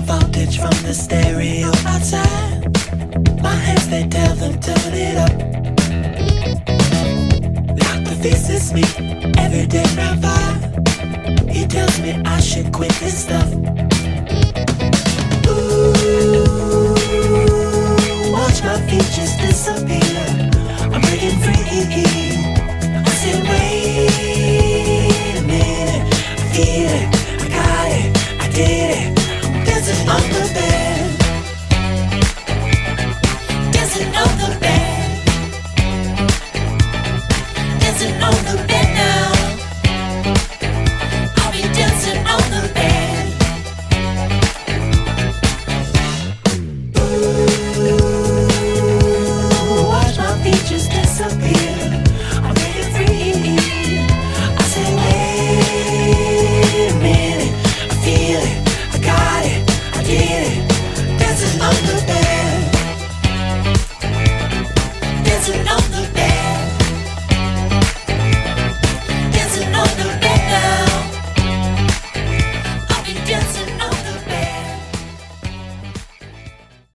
voltage from the stereo outside. My hands, they tell them turn it up. Doctor visits me every day around 5. He tells me I should quit this stuff. Ooh, watch my features disappear. I'm breaking free. I said, wait a minute, I feel it, I got it, I did it. I'm dancing on the bed, dancing on the bed, dancing on the bed now. I'll be dancing on the bed. Ooh, watch my features disappear. I'm breaking free. I say, wait a minute, I feel it, I got it, I did it.